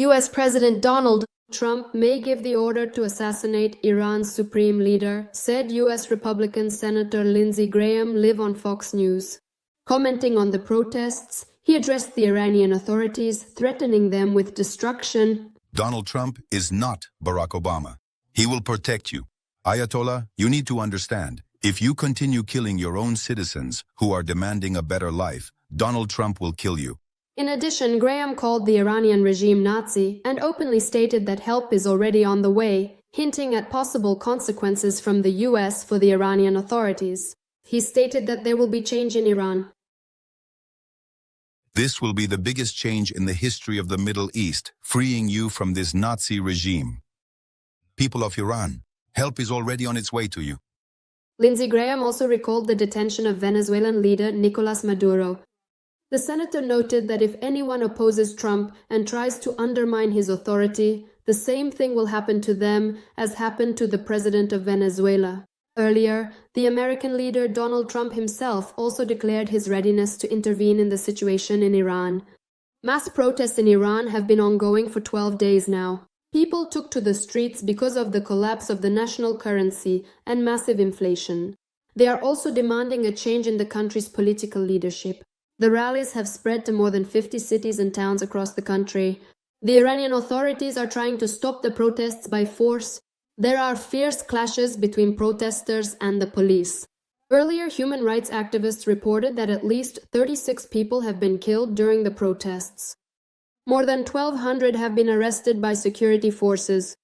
U.S. President Donald Trump may give the order to assassinate Iran's supreme leader, said U.S. Republican Senator Lindsey Graham live on Fox News. Commenting on the protests, he addressed the Iranian authorities, threatening them with destruction. Donald Trump is not Barack Obama. He will protect you. Ayatollah, you need to understand, if you continue killing your own citizens who are demanding a better life, Donald Trump will kill you. In addition, Graham called the Iranian regime Nazi and openly stated that help is already on the way, hinting at possible consequences from the U.S. for the Iranian authorities. He stated that there will be change in Iran. This will be the biggest change in the history of the Middle East, freeing you from this Nazi regime. People of Iran, help is already on its way to you. Lindsey Graham also recalled the detention of Venezuelan leader Nicolas Maduro. The senator noted that if anyone opposes Trump and tries to undermine his authority, the same thing will happen to them as happened to the president of Venezuela. Earlier, the American leader Donald Trump himself also declared his readiness to intervene in the situation in Iran. Mass protests in Iran have been ongoing for 12 days now. People took to the streets because of the collapse of the national currency and massive inflation. They are also demanding a change in the country's political leadership. The rallies have spread to more than 50 cities and towns across the country. The Iranian authorities are trying to stop the protests by force. There are fierce clashes between protesters and the police. Earlier, human rights activists reported that at least 36 people have been killed during the protests. More than 1,200 have been arrested by security forces.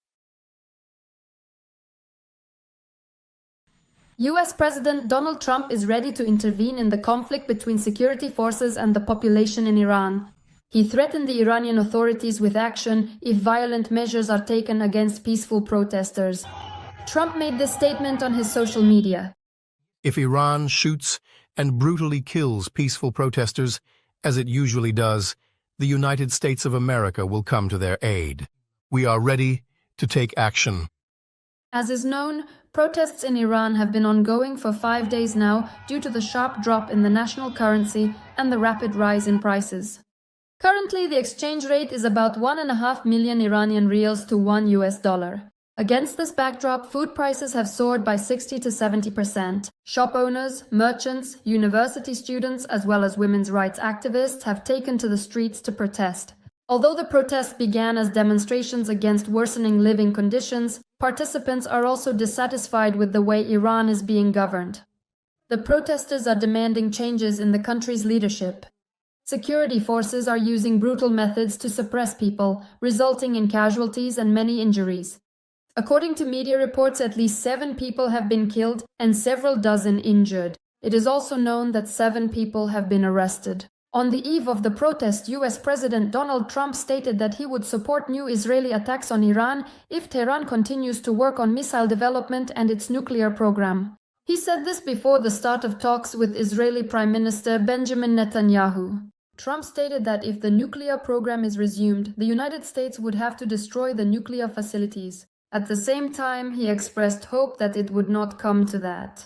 U.S. President Donald Trump is ready to intervene in the conflict between security forces and the population in Iran. He threatened the Iranian authorities with action if violent measures are taken against peaceful protesters. Trump made this statement on his social media. If Iran shoots and brutally kills peaceful protesters, as it usually does, the United States of America will come to their aid. We are ready to take action. As is known, protests in Iran have been ongoing for 5 days now due to the sharp drop in the national currency and the rapid rise in prices. Currently, the exchange rate is about 1.5 million Iranian rials to $1 US. Against this backdrop, food prices have soared by 60 to 70%. Shop owners, merchants, university students, as well as women's rights activists have taken to the streets to protest. Although the protests began as demonstrations against worsening living conditions, participants are also dissatisfied with the way Iran is being governed. The protesters are demanding changes in the country's leadership. Security forces are using brutal methods to suppress people, resulting in casualties and many injuries. According to media reports, at least 7 people have been killed and several dozen injured. It is also known that 7 people have been arrested. On the eve of the protest, U.S. President Donald Trump stated that he would support new Israeli attacks on Iran if Tehran continues to work on missile development and its nuclear program. He said this before the start of talks with Israeli Prime Minister Benjamin Netanyahu. Trump stated that if the nuclear program is resumed, the United States would have to destroy the nuclear facilities. At the same time, he expressed hope that it would not come to that.